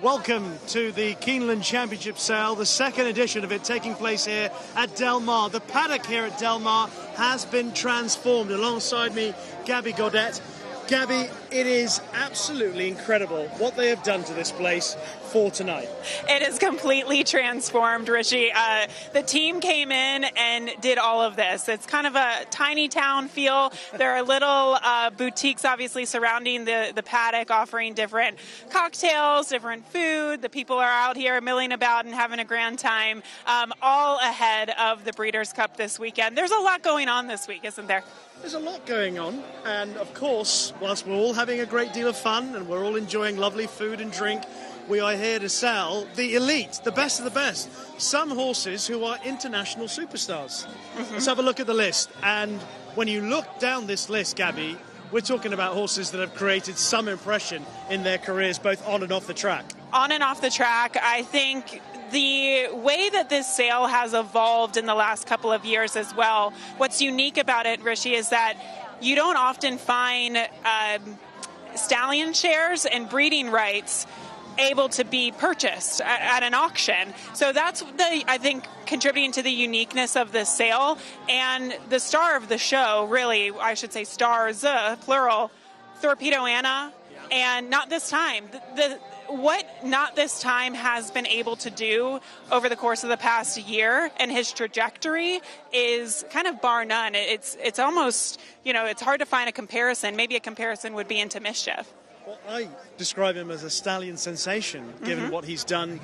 Welcome to the Keeneland Championship Sale, the second edition of it taking place here at Del Mar. The paddock here at Del Mar has been transformed. Alongside me, Gabby Godet. Gabby, it is absolutely incredible what they have done to this place for tonight. It is completely transformed, Richie. The team came in and did all of this. It's kind of a tiny town feel. There are little boutiques, obviously, surrounding the paddock, offering different cocktails, different food. The people are out here milling about and having a grand time, all ahead of the Breeders' Cup this weekend. There's a lot going on this week, isn't there? There's a lot going on, and of course, whilst we're all having a great deal of fun and we're all enjoying lovely food and drink, we are here to sell the elite, the best of the best. Some horses who are international superstars. Let's have a look at the list. And when you look down this list, Gabby, we're talking about horses that have created some impression in their careers, both on and off the track. On and off the track, I think the way that this sale has evolved in the last couple of years as well, what's unique about it, Rishi, is that you don't often find stallion shares and breeding rights able to be purchased at an auction. So that's, I think, contributing to the uniqueness of this sale. And the star of the show, really, I should say stars, plural, Thorpedo Anna, and Not This Time. What Not This Time has been able to do over the course of the past year and his trajectory is kind of bar none. It's almost, it's hard to find a comparison. Maybe a comparison would be Into Mischief. Well, I describe him as a stallion sensation, given what he's done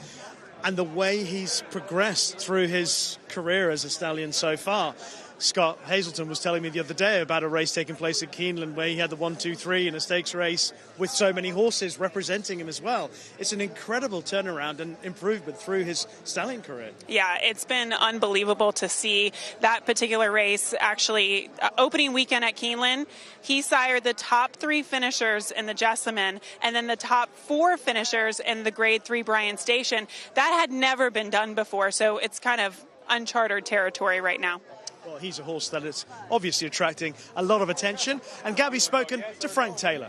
and the way he's progressed through his career as a stallion so far. Scott Hazelton was telling me the other day about a race taking place at Keeneland where he had the 1, 2, 3 in a stakes race with so many horses representing him as well. It's an incredible turnaround and improvement through his stallion career. Yeah, it's been unbelievable to see that particular race. Actually, opening weekend at Keeneland, he sired the top 3 finishers in the Jessamine and then the top 4 finishers in the Grade 3 Bryan Station. That had never been done before, so it's kind of uncharted territory right now. Well, he's a horse that is obviously attracting a lot of attention. And Gabby's spoken to Frank Taylor.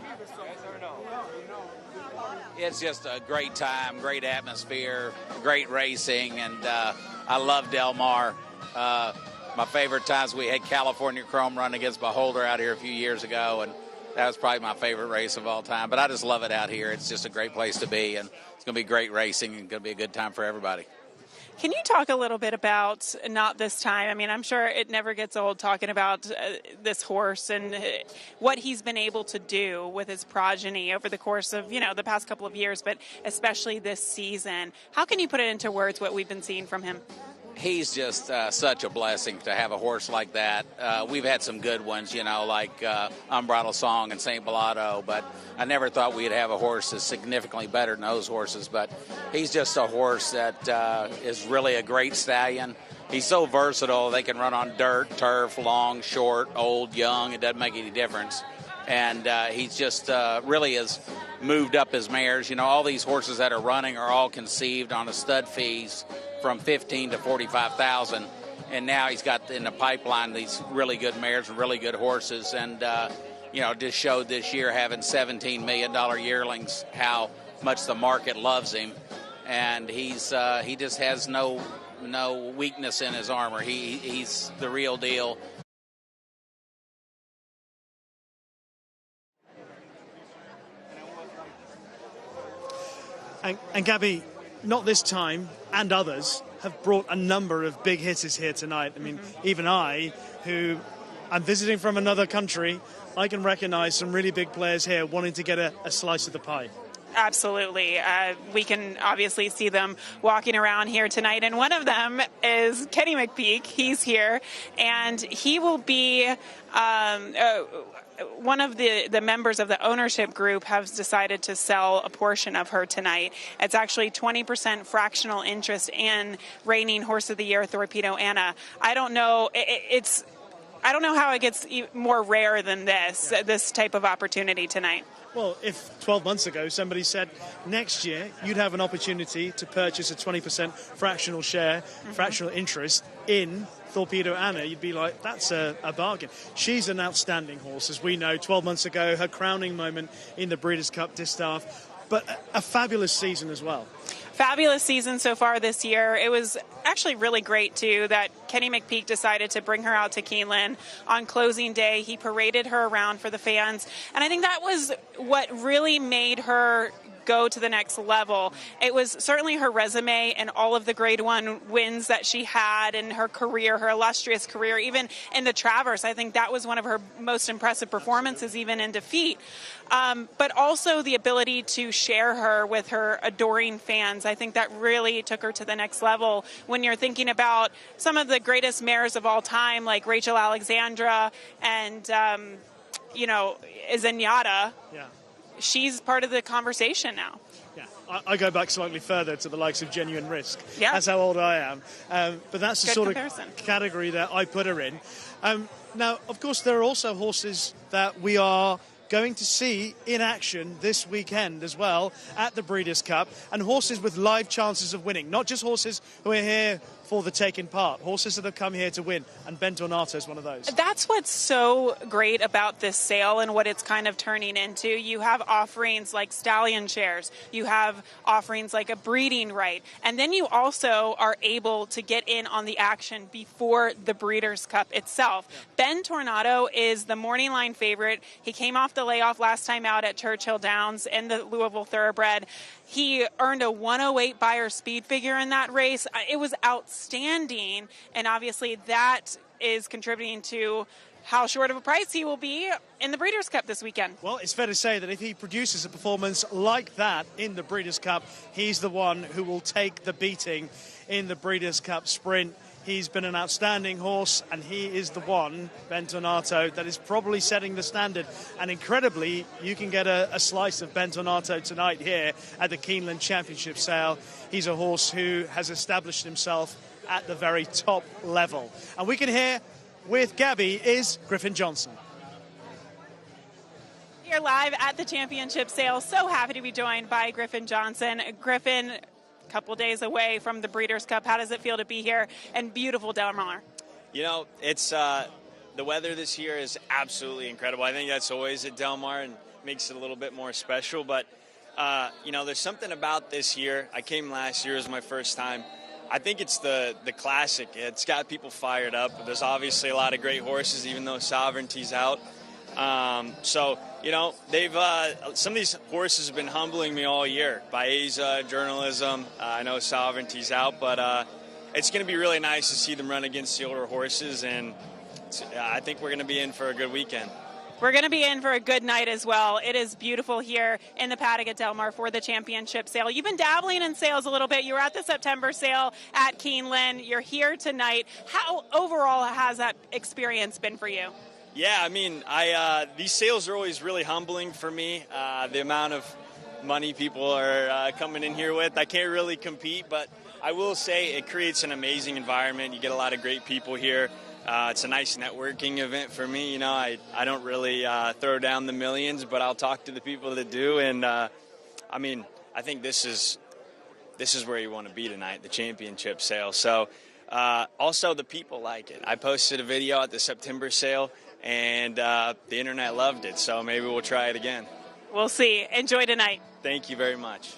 It's just a great time, great atmosphere, great racing, and I love Del Mar. My favorite times, we had California Chrome run against Beholder out here a few years ago, and that was probably my favorite race of all time. But I just love it out here. It's just a great place to be, and it's going to be great racing and going to be a good time for everybody. Can you talk a little bit about Not This Time? I mean, I'm sure it never gets old talking about this horse and what he's been able to do with his progeny over the course of, the past couple of years, but especially this season. How can you put it into words what we've been seeing from him? He's just such a blessing to have a horse like that. We've had some good ones, like Unbridled Song and St. Bellado, but I never thought we'd have a horse that's significantly better than those horses. But he's just a horse that is really a great stallion. He's so versatile. They can run on dirt, turf, long, short, old, young. It doesn't make any difference. And he's just really has moved up his mares. All these horses that are running are all conceived on the stud fees from $15,000 to $45,000, and now he's got in the pipeline these really good mares and really good horses, and just showed this year having $17 million yearlings how much the market loves him, and he just has no weakness in his armor. He's the real deal. And Gabby, Not This Time and others have brought a number of big hitters here tonight. I mean, even I, who I'm visiting from another country, I can recognize some really big players here wanting to get a slice of the pie. Absolutely. We can obviously see them walking around here tonight, and one of them is Kenny McPeak. He's here, and he will be one of the members of the ownership group has decided to sell a portion of her tonight. It's actually 20% fractional interest in reigning Horse of the Year, Thorpedo Anna. I don't know. I don't know how it gets more rare than this type of opportunity tonight. Well, if 12 months ago somebody said next year you'd have an opportunity to purchase a 20% fractional share, fractional interest in Thorpedo Anna, you'd be like, that's a bargain. She's an outstanding horse, as we know. 12 months ago, her crowning moment in the Breeders' Cup Distaff, but a fabulous season as well. Fabulous season so far this year. It was actually really great, too, that Kenny McPeak decided to bring her out to Keeneland on closing day. He paraded her around for the fans, and I think that was what really made her go to the next level. It was certainly her resume and all of the Grade 1 wins that she had in her career, her illustrious career, even in the Travers. I think that was one of her most impressive performances, even in defeat. But also the ability to share her with her adoring fans. I think that really took her to the next level. When you're thinking about some of the greatest mares of all time, like Rachel Alexandra and, Zenyatta, she's part of the conversation now. Yeah, I go back slightly further to the likes of Genuine Risk. Yeah. That's how old I am. But that's the Good sort comparison. of category that I put her in. Now, of course, there are also horses that we are going to see in action this weekend as well at the Breeders' Cup, and horses with live chances of winning, not just horses who are here for the taking part, horses that have come here to win, and Bentornato is one of those. That's what's so great about this sale and what it's kind of turning into. You have offerings like stallion shares, you have offerings like a breeding right, and then you also are able to get in on the action before the Breeders' Cup itself. Yeah. Bentornato is the morning line favorite. He came off the layoff last time out at Churchill Downs in the Louisville Thoroughbred. He earned a 108 Beyer speed figure in that race. It was outstanding, and obviously that is contributing to how short of a price he will be in the Breeders' Cup this weekend. Well, it's fair to say that if he produces a performance like that in the Breeders' Cup, he's the one who will take the beating in the Breeders' Cup Sprint. He's been an outstanding horse, and he is the one, Bentornato, that is probably setting the standard. And incredibly, you can get a slice of Bentornato tonight here at the Keeneland Championship sale. He's a horse who has established himself at the very top level. And we can hear with Gabby is Griffin Johnson. Here live at the championship sale. So happy to be joined by Griffin Johnson. Griffin, couple days away from the Breeders' Cup. How does it feel to be here in beautiful Del Mar? It's the weather this year is absolutely incredible. I think that's always at Del Mar and makes it a little bit more special. But, there's something about this year. I came last year as my first time. I think it's the classic. It's got people fired up. There's obviously a lot of great horses, even though Sovereignty's out. They've some of these horses have been humbling me all year. Baeza, Journalism. I know Sovereignty's out, but it's going to be really nice to see them run against the older horses, and I think we're going to be in for a good weekend. We're going to be in for a good night as well. It is beautiful here in the paddock at Del Mar for the championship sale. You've been dabbling in sales a little bit. You were at the September sale at Keeneland. You're here tonight. How overall has that experience been for you? Yeah, these sales are always really humbling for me. The amount of money people are coming in here with, I can't really compete, but I will say it creates an amazing environment. You get a lot of great people here. It's a nice networking event for me. I don't really throw down the millions, but I'll talk to the people that do. And I think this is where you want to be tonight, the championship sale. So also the people like it. I posted a video at the September sale, and the internet loved it. So maybe we'll try it again. We'll see. Enjoy tonight. Thank you very much.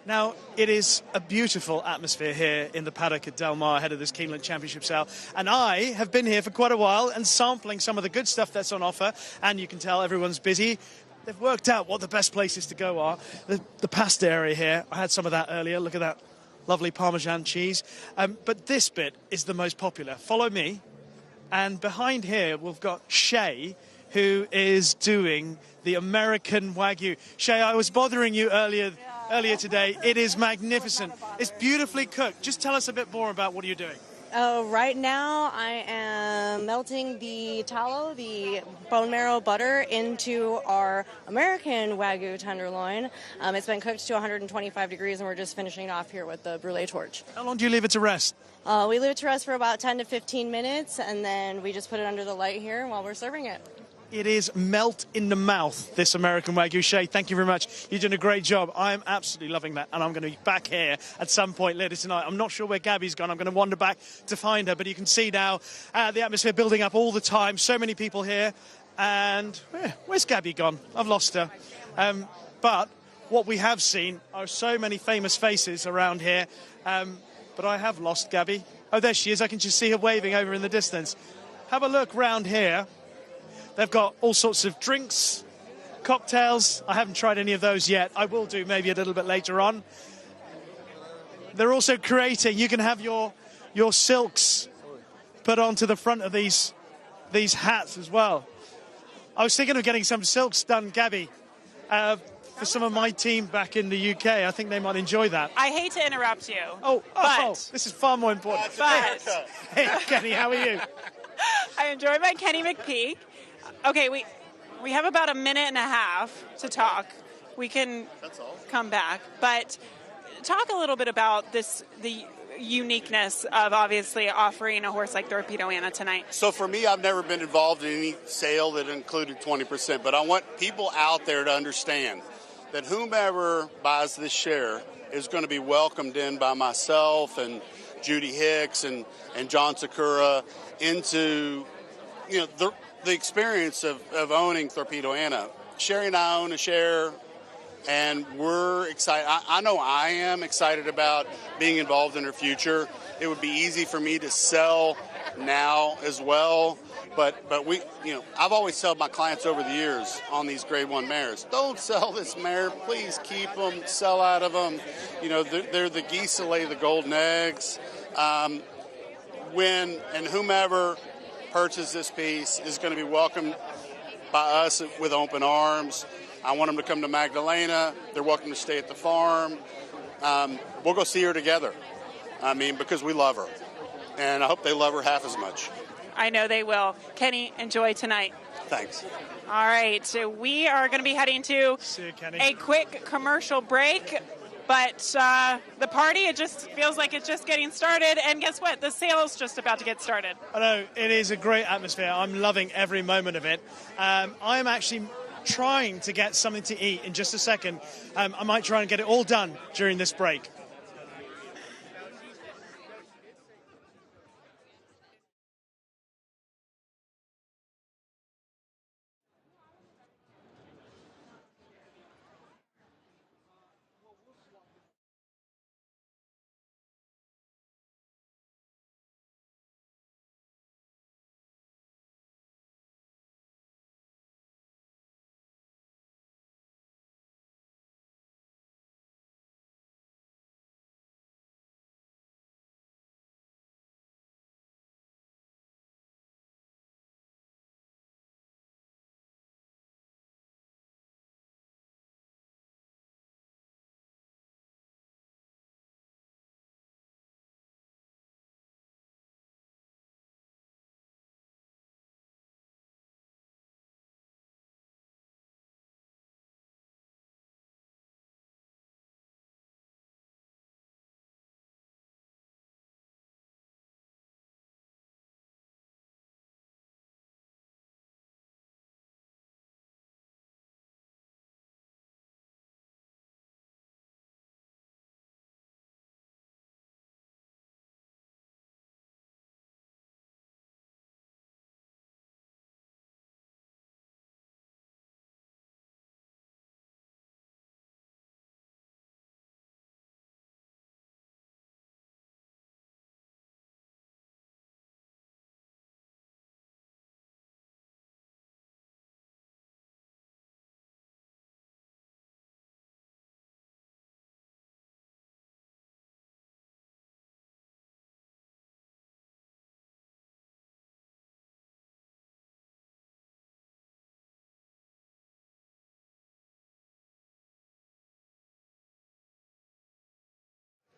Now, it is a beautiful atmosphere here in the paddock at Del Mar ahead of this Keeneland Championship sale. And I have been here for quite a while and sampling some of the good stuff that's on offer. And you can tell everyone's busy. They've worked out what the best places to go are. The pasta area here, I had some of that earlier. Look at that lovely Parmesan cheese. But this bit is the most popular. Follow me. And behind here, we've got Shay, who is doing the American Wagyu. Shay, I was bothering you earlier today. It is magnificent. It's beautifully cooked. Just tell us a bit more about what you're doing. Right now, I am melting the tallow, the bone marrow butter, into our American Wagyu tenderloin. It's been cooked to 125 degrees, and we're just finishing off here with the brulee torch. How long do you leave it to rest? We leave it to rest for about 10 to 15 minutes, and then we just put it under the light here while we're serving it. It is melt in the mouth, this American Wagyu. Shay, thank you very much. You're doing a great job. I am absolutely loving that, and I'm going to be back here at some point later tonight. I'm not sure where Gabby's gone. I'm going to wander back to find her, but you can see now the atmosphere building up all the time. So many people here, and where's Gabby gone? I've lost her. But what we have seen are so many famous faces around here, but I have lost Gabby. Oh, there she is. I can just see her waving over in the distance. Have a look round here. They've got all sorts of drinks, cocktails. I haven't tried any of those yet. I will do maybe a little bit later on. They're also creating, you can have your silks put onto the front of these hats as well. I was thinking of getting some silks done, Gabby, for some of my team back in the UK. I think they might enjoy that. I hate to interrupt you. Oh, this is far more important. But Hey, Kenny, how are you? I enjoy my Kenny McPeak. Okay, we have about a minute and a half to talk. We can come back, but talk a little bit about the uniqueness of obviously offering a horse like Thorpedo Anna tonight. So for me, I've never been involved in any sale that included 20%, but I want people out there to understand that whomever buys this share is going to be welcomed in by myself and Judy Hicks and John Sakura into the experience of owning Thorpedo Anna. Sherry and I own a share, and we're excited. I know I am excited about being involved in her future. It would be easy for me to sell now as well, but I've always told my clients over the years on these Grade 1 mares, don't sell this mare. Please keep them, sell out of them. They're the geese that lay the golden eggs. Whomever purchases this piece is going to be welcomed by us with open arms. I want them to come to Magdalena. They're welcome to stay at the farm. We'll go see her together. Because we love her. And I hope they love her half as much. I know they will. Kenny, enjoy tonight. Thanks. All right, so we are going to be heading to a quick commercial break. But the party, it just feels like it's just getting started. And guess what? The sale's just about to get started. I know, it is a great atmosphere. I'm loving every moment of it. I am actually trying to get something to eat in just a second. I might try and get it all done during this break.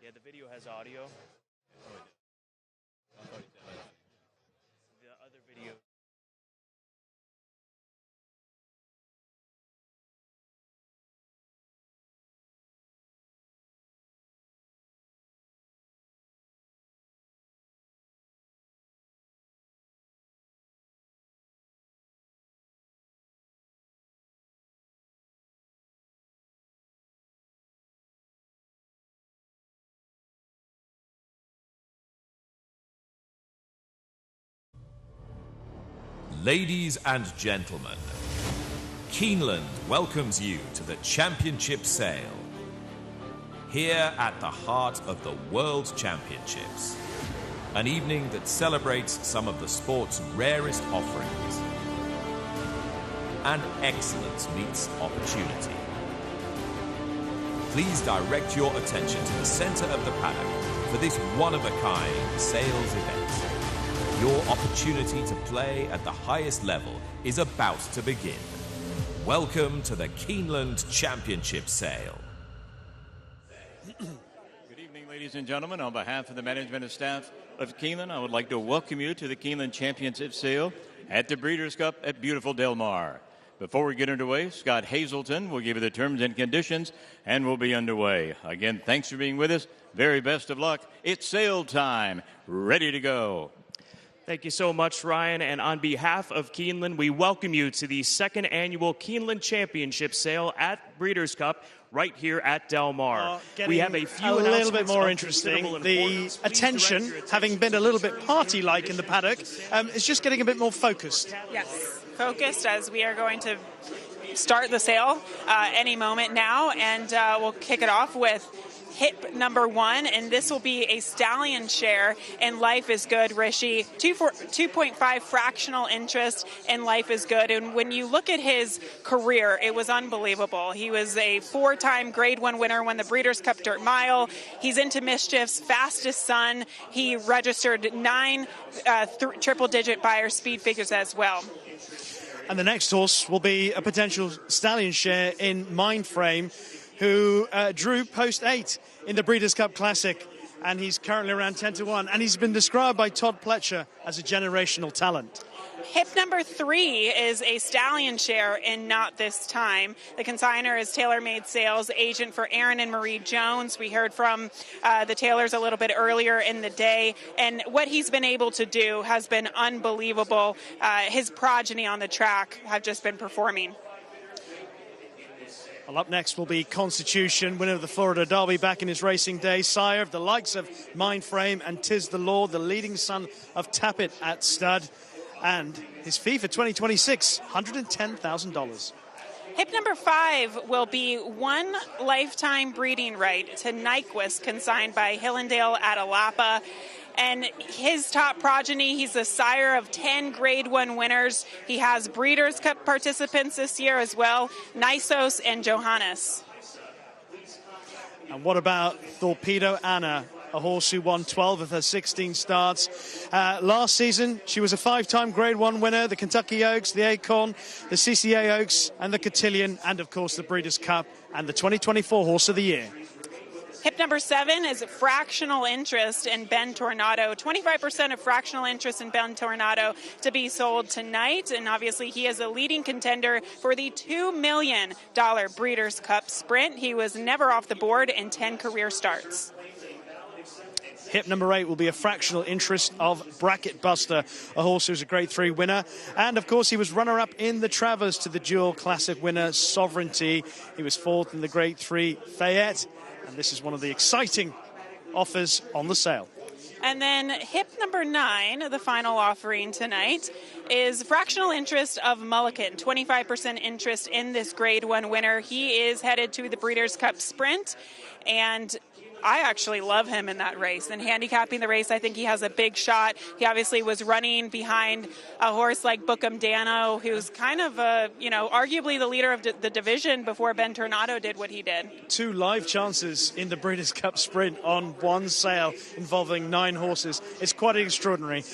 Yeah, the video has audio. The other video. Ladies and gentlemen, Keeneland welcomes you to the championship sale. Here at the heart of the World Championships, an evening that celebrates some of the sport's rarest offerings. And excellence meets opportunity. Please direct your attention to the center of the paddock for this one-of-a-kind sales event. Your opportunity to play at the highest level is about to begin. Welcome to the Keeneland Championship Sale. Good evening, ladies and gentlemen. On behalf of the management and staff of Keeneland, I would like to welcome you to the Keeneland Championship Sale at the Breeders' Cup at beautiful Del Mar. Before we get underway, Scott Hazelton will give you the terms and conditions, and we'll be underway. Again, thanks for being with us. Very best of luck. It's sale time. Ready to go. Thank you so much, Ryan. And on behalf of Keeneland, we welcome you to the second annual Keeneland Championship Sale at Breeders' Cup right here at Del Mar. We have a little bit more interesting. The attention, having been a little bit party-like in the paddock, is just getting a bit more focused. Yes, focused as we are going to start the sale any moment now, and we'll kick it off with hip number 1, and this will be a stallion share in Life is Good, Rishi. 2.5 fractional interest in Life is Good. And when you look at his career, it was unbelievable. He was a 4-time Grade 1 winner, won the Breeders' Cup Dirt Mile. He's into Mischief's fastest son. He registered 9 triple-digit Beyer speed figures as well. And the next horse will be a potential stallion share in Mindframe, who drew post 8 in the Breeders' Cup Classic, and he's currently around 10-1, and he's been described by Todd Pletcher as a generational talent. Hip number 3 is a stallion share in Not This Time. The consigner is Taylor Made Sales, agent for Aaron and Marie Jones. We heard from the Taylors a little bit earlier in the day, and what he's been able to do has been unbelievable. His progeny on the track have just been performing. Well, up next will be Constitution, winner of the Florida Derby back in his racing days, sire of the likes of Mindframe and Tis the Law, the leading son of Tappet at stud. And his fee for 2026, $110,000. Hip number 5 will be 1 lifetime breeding right to Nyquist, consigned by Hillendale at Alapa. And his top progeny, he's the sire of 10 Grade 1 winners. He has Breeders' Cup participants this year as well, Nisos and Johannes. And what about Thorpedo Anna, a horse who won 12 of her 16 starts. Last season, she was a 5-time Grade 1 winner, the Kentucky Oaks, the Acorn, the CCA Oaks, and the Cotillion, and of course the Breeders' Cup, and the 2024 Horse of the Year. Hip number 7 is fractional interest in Bentornato. 25% of fractional interest in Bentornato to be sold tonight. And obviously he is a leading contender for the $2 million Breeders' Cup Sprint. He was never off the board in 10 career starts. Hip number 8 will be a fractional interest of Bracket Buster, a horse who's a Grade 3 winner. And, of course, he was runner-up in the Travers to the Dual Classic winner, Sovereignty. He was 4th in the Grade 3 Fayette. And this is one of the exciting offers on the sale. And then hip number 9, the final offering tonight, is fractional interest of Mullikin. 25% interest in this Grade 1 winner. He is headed to the Breeders' Cup Sprint, and I actually love him in that race. And handicapping the race, I think he has a big shot. He obviously was running behind a horse like Bookham Dano, who's kind of, arguably the leader of the division before Bentornato did what he did. 2 live chances in the Breeders' Cup Sprint on one sale involving 9 horses. It's quite extraordinary.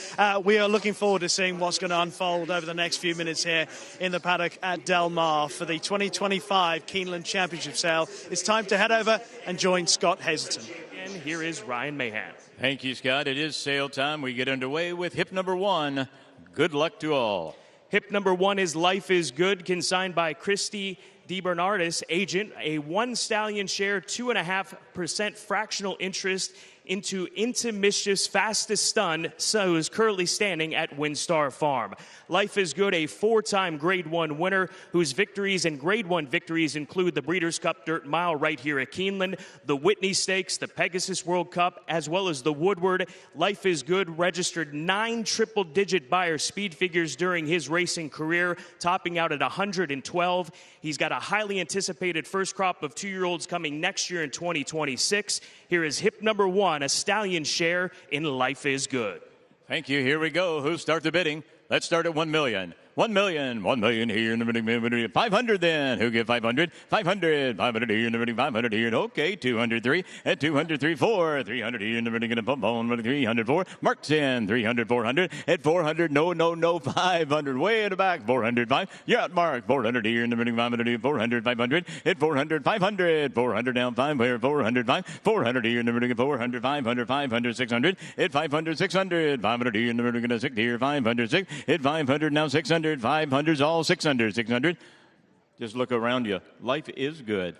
We are looking forward to seeing what's going to unfold over the next few minutes here in the paddock at Del Mar for the 2025 Keeneland Championship Sale. It's time to head over and join Scott Hazelton. And here is Ryan Mahan. Thank you, Scott. It is sale time. We get underway with hip number 1. Good luck to all. Hip number 1 is Life is Good, consigned by Christy DeBernardis, agent. A 1 stallion share, 2.5% fractional interest into Mischief's fastest stun, so is currently standing at Windstar Farm. Life is Good, a 4-time Grade 1 winner whose victories and Grade 1 victories include the Breeders' Cup Dirt Mile right here at Keeneland, the Whitney Stakes, the Pegasus World Cup, as well as the Woodward. Life is Good registered 9 triple-digit Beyer speed figures during his racing career, topping out at 112. He's got a highly anticipated first crop of 2-year-olds coming next year in 2026. Here is hip number 1, a stallion share in Life is Good. Thank you. Here we go. Who start the bidding? Let's start at $1 million. 1 million, 1 million here in the beginning. 500 then. Who give 500? 500, 500 here in the beginning. 500 here. Okay, 203 at 203, 4. 300 here in the beginning. Pump on 304. Marks in 300, 400 at 400. No. 500 way in the back. 405. You're out, Mark. 400 here in the beginning. 500, 400, 500 at 400, 500. 400 down 5 where 405. 400 here in the beginning. 400, 500, 500, 600 at 500, 600. 500 here in the beginning. 6 here. 500, 6 at 500 now 600. 500's all 600. 600. Just look around you. Life is good.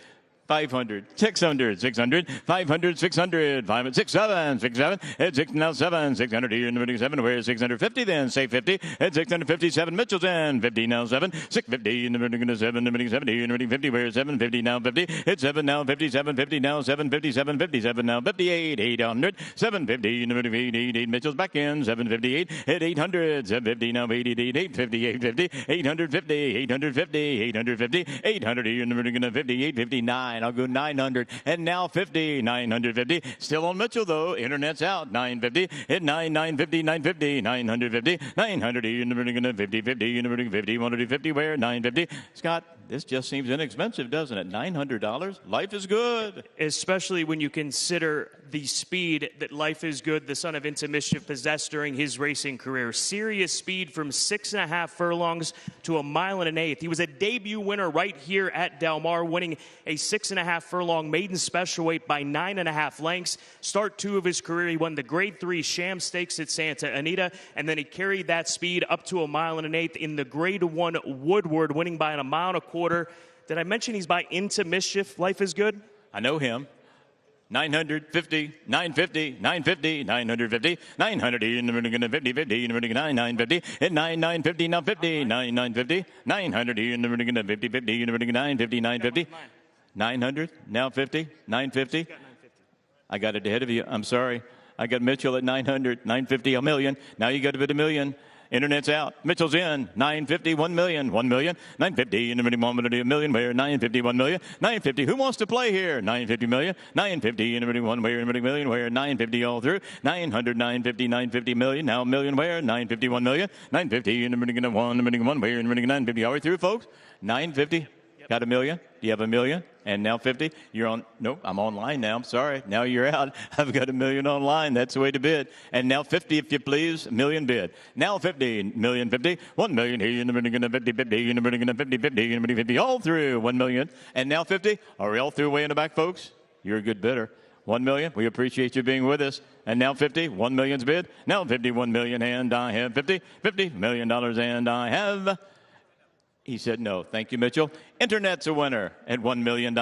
500, 600, 600, 500, 600, 500, 6, 7, 6, 7, at 6, now 7, 600 here in the beginning, 7, where is 650 then, say 50, at 657, Mitchell's in, 50 now 7, 650 in the beginning, 7, in the beginning, 70 in the beginning, 50, where is 750 now 50, at 7 now 57, 50 now 757, 57 now 58, 800, 750 in the beginning, 88, Mitchell's back in, 758, at 800, 750 now 88, 850, 850, 850, 850, 850, 800 here in the beginning, 58, 59. I'll go 900 and now 50, 950. Still on Mitchell though. Internet's out. 950 at 950, 950, 950, 900 in the beginning, 50, 50 in the beginning, 50, 150 where 950. Scott, this just seems inexpensive, doesn't it? $900. Life is good. Especially when you consider the speed that Life is Good, the son of Into Mischief, possessed during his racing career. Serious speed from 6.5 furlongs to 1 1/8. He was a debut winner right here at Del Mar, winning a 6.5 furlong maiden special weight by 9.5 lengths. Start 2 of his career, he won the Grade 3 Sham Stakes at Santa Anita, and then he carried that speed up to 1 1/8 in the Grade 1 Woodward, winning by 1.25 miles. Did I mention he's by Into Mischief? Life is Good? I know him. 950, 950, 950, 950, 900 in the beginning, 50, 50 in the beginning, 950, at 950 now 50, 950, 900 in the beginning, 50, 50 in the beginning, 950, 950, 900 now 50, 950. I got it ahead of you. I'm sorry. I got Mitchell at 900, 950, a million. Now you got to bid a million. Internet's out. Mitchell's in. 950, 1 million. 1 million. 950 in the minimum, a million. Where? 950, 1 million. 950. Who wants to play here? 950 million. 950 in the minimum, where? In the million. Where? 950 all through. 900, 950, 950 million. Now a million. Where? 950, 1 million. 950 in the minimum, 1, the minimum, 1. Where? In the minimum, 950. Are we through, folks? 950. Got a million? Do you have a million? And now 50? You're on. Nope, I'm online now. I'm sorry. Now you're out. I've got a million online. That's the way to bid. And now 50, if you please. Million bid. Now 50. Million 50. 1 million here in the beginning. 50, 50 in the beginning. 50, 50 in the beginning. 50. All through. 1 million. And now 50. Are we all through way in the back, folks? You're a good bidder. 1 million. We appreciate you being with us. And now 50. 1 million's bid. Now 50. 1 million. And I have 50. $50 million. And I have. He said no. Thank you, Mitchell. Internet's a winner at $1 million.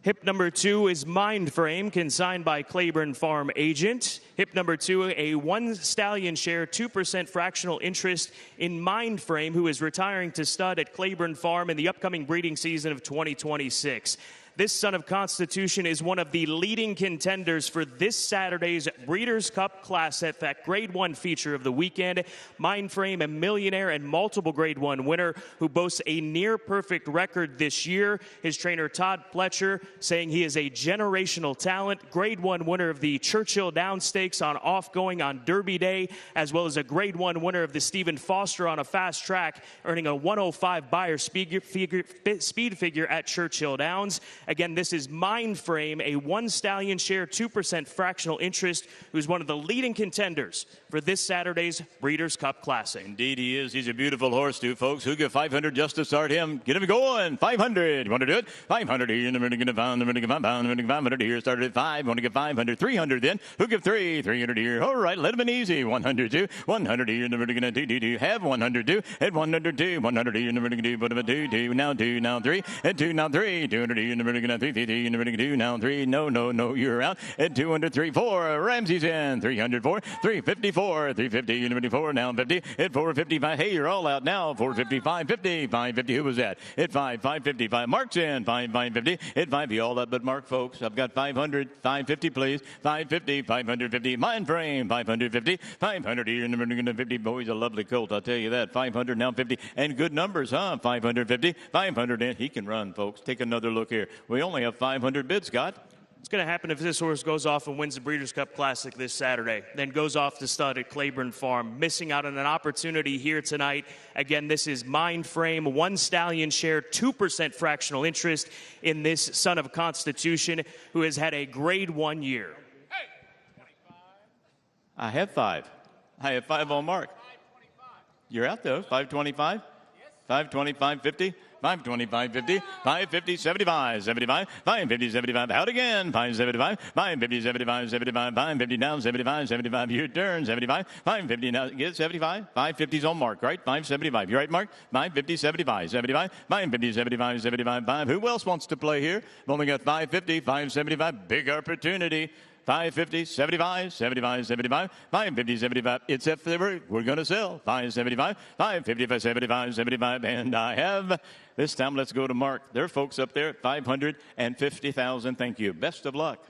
Hip number 2 is Mindframe, consigned by Claiborne Farm Agent. Hip number 2, a 1 stallion share, 2% fractional interest in Mindframe, who is retiring to stud at Claiborne Farm in the upcoming breeding season of 2026. This son of Constitution is one of the leading contenders for this Saturday's Breeders' Cup Classic, that Grade 1 feature of the weekend. Mindframe, a millionaire and multiple Grade 1 winner who boasts a near-perfect record this year. His trainer, Todd Pletcher, saying he is a generational talent. Grade 1 winner of the Churchill Downs Stakes on off-going on Derby Day, as well as a Grade 1 winner of the Stephen Foster on a fast track, earning a 105 Beyer speed figure at Churchill Downs. Again, this is Mindframe, a 1 stallion share, 2% fractional interest, who's one of the leading contenders for this Saturday's Breeders' Cup Classic. Indeed he is. He's a beautiful horse, too, folks. Who give 500 just to start him? Get him going. 500. You want to do it? 500 here in the minute, pound, the minute, 500 here. Started at 5. Want to give 500. 300 then. Who give 3? 300 here. All right, let him in easy. 100 2. 100 here in the minute, 2. Have 100 2. At 100 2. 100 here in the minute, 2. Put him at 2. 2. Now 2. Now 3. At 2. Now 3. 200 here in the minute. 2, now 3, no, you're out. At 200, 3, 4, Ramsey's in. 304, 354, 350, 4, now 50. At 455, hey, you're all out now. 455, 50, 550, who was that? At 555, Mark's in. 550, at 5, you all up but Mark, folks. I've got 500, 550, please. 550, 550, Mindframe, 550, 500, here, 50. Boy, he's a lovely colt, I'll tell you that. 500, now 50, and good numbers, huh? 550, 500, and he can run, folks. Take another look here. We only have 500 bids, Scott. What's going to happen if this horse goes off and wins the Breeders' Cup Classic this Saturday, then goes off to stud at Claiborne Farm, missing out on an opportunity here tonight? Again, this is Mindframe, 1 stallion share, 2% fractional interest in this son of Constitution, who has had a grade 1 year. I have 5. I have 5 on Mark. You're out, though. 525? 525, 50? 525, 50, 550, 75, 75, 550, 75, out again, 575, 550, 75, 75, 550 down, 75, 75, your turn, 75, 550 now, get 75, 550's on Mark, right? 575, you're right, Mark? 550, 75, 75, 550, 75, 75, 5. Who else wants to play here? We've only got 550, 575, big opportunity. 550, 75, 75, 75, 550, 75. It's if we're going to sell. 575, 550, 75, 75. And I have, this time let's go to Mark. There are folks up there at 550,000. Thank you. Best of luck.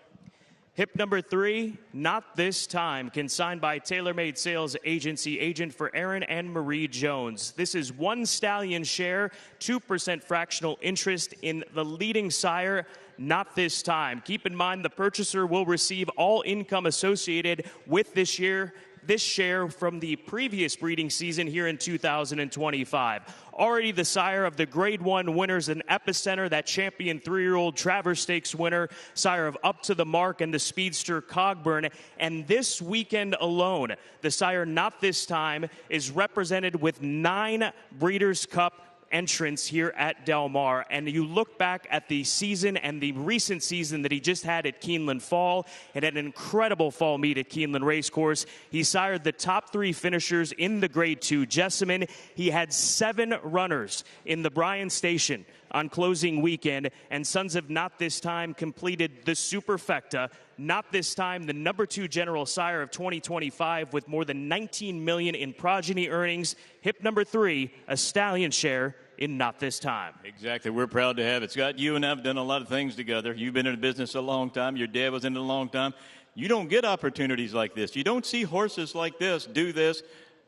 Hip number 3, Not This Time, consigned by TaylorMade Sales Agency, agent for Aaron and Marie Jones. This is 1 stallion share, 2% fractional interest in the leading sire, Not This Time. Keep in mind the purchaser will receive all income associated with this share from the previous breeding season here in 2025. Already the sire of the Grade 1 winners in Epicenter, that champion 3-year-old Travers Stakes winner, sire of Up to the Mark and the speedster Cogburn. And this weekend alone, the sire Not This Time is represented with 9 Breeders' Cup entrance here at Del Mar. And you look back at the season and the recent season that he just had at Keeneland Fall, and had an incredible fall meet at Keeneland Racecourse. He sired the top 3 finishers in the Grade 2 Jessamine. He had 7 runners in the Bryan Station on closing weekend, and Sons of Not This Time completed the Superfecta. Not This Time, the number 2 general sire of 2025 with more than $19 million in progeny earnings. Hip number 3, a stallion share in Not This Time. Exactly. We're proud to have it. Scott, you and I have done a lot of things together. You've been in the business a long time. Your dad was in it a long time. You don't get opportunities like this. You don't see horses like this do this.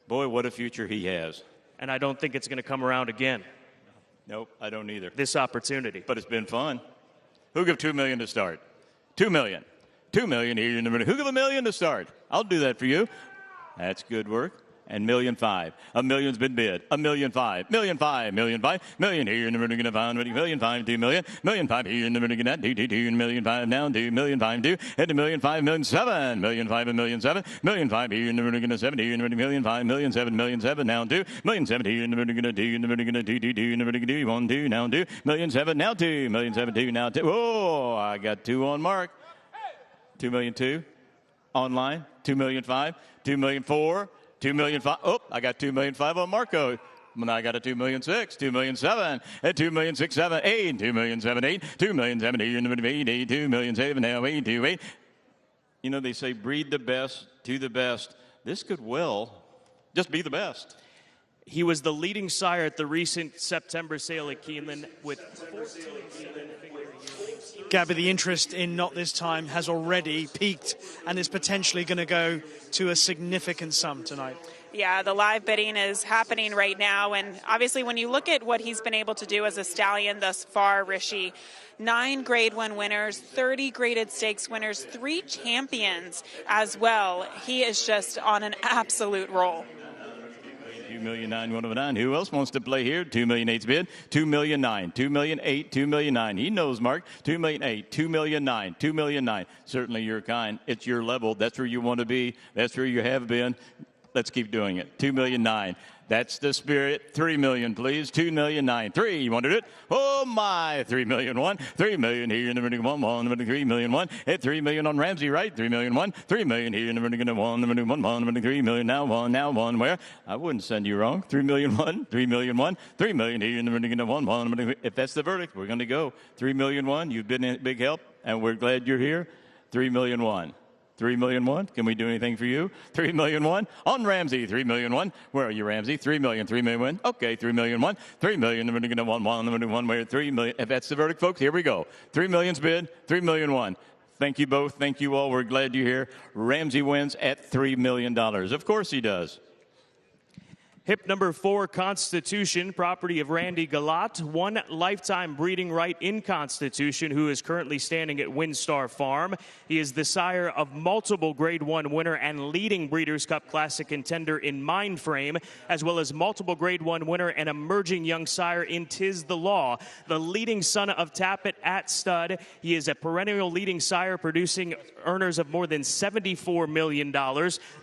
Boy, what a future he has. And I don't think it's going to come around again. Nope, I don't either. This opportunity. But it's been fun. Who give $2 million to start? $2 million. $2 million here in the minute. Who give $1 million to start? I'll do that for you. That's good work. And $1.5 million. $1 million's been bid. $1.5 million. $1.5 million. $1.5 million here in the minute. $1.5 million. $2 million. $1.5 million here in the minute. $2 million now. $2 million $2. At $1.5 million. $7 million. $1.5 million. $7 million here in the minute. $7 here in the minute. $1.5 million. $7 million. $7 now. $2 million. $7 here in the minute. $2 in the minute. $2 in the minute. $1 2 now. $2 million. $7 now. $2 million. $7 2 now. $2. Oh, I got 2 on Mark. $2 million 2 online. $2 million 5. $2 million 4. $2 million 5. Oh, I got $2 million 5 on Marco. Now I got a $2 million 6, $2 million 7, and $2 million 6, 7, 8, $2 million 7, 8, $2 million 7, 8, $2 million 7 now 8, 2, 8. You know, they say breed the best to the best. This could well just be the best. He was the leading sire at the recent September sale at Keeneland with 14 Gabby, the interest in Not This Time has already peaked and is potentially going to go to a significant sum tonight. Yeah, the live bidding is happening right now, and obviously when you look at what he's been able to do as a stallion thus far, Rishi, 9 Grade 1 winners, 30 graded stakes winners, 3 champions as well. He is just on an absolute roll. $2 million 9 109. Who else wants to play here? $2 million 8's bid. $2 million 9. $2 million 8. $2 million 9. He knows, Mark. $2 million 8. $2 million 9. $2 million 9. Certainly your kind. It's your level. That's where you want to be. That's where you have been. Let's keep doing it. $2 million 9. That's the spirit. 3 million, please. 2 million, 9. 3, you want to do it? Oh, my. 3 million, 1. 3 million here in the minute 1, 1, 3 million, 1. Hit 3 million on Ramsey, right? 3 million, 1. 3 million here in the minute 1, 1, 1, 3 million, now 1, where? I wouldn't send you wrong. 3 million, 1. 3 million, 1. 3 million here in the minute 1, 1. If that's the verdict, we're going to go. 3 million, 1. You've been a big help, and we're glad you're here. 3 million, 1. 3 million, 1. Can we do anything for you? 3 million, 1. On Ramsey, 3 million, 1. Where are you, Ramsey? 3 million, 1. Okay, 3 million, 1. 3 million, 1, where 3 million. If that's the verdict, folks, here we go. 3 million's bid, 3 million, 1. Thank you both. Thank you all. We're glad you're here. Ramsey wins at $3 million. Of course he does. Hip number 4, Constitution, property of Randy Galat, 1 lifetime breeding right in Constitution, who is currently standing at Windstar Farm. He is the sire of multiple Grade 1 winner and leading Breeders' Cup Classic contender in Mindframe, as well as multiple Grade 1 winner and emerging young sire in Tis the Law. The leading son of Tappet at stud. He is a perennial leading sire, producing earners of more than $74 million.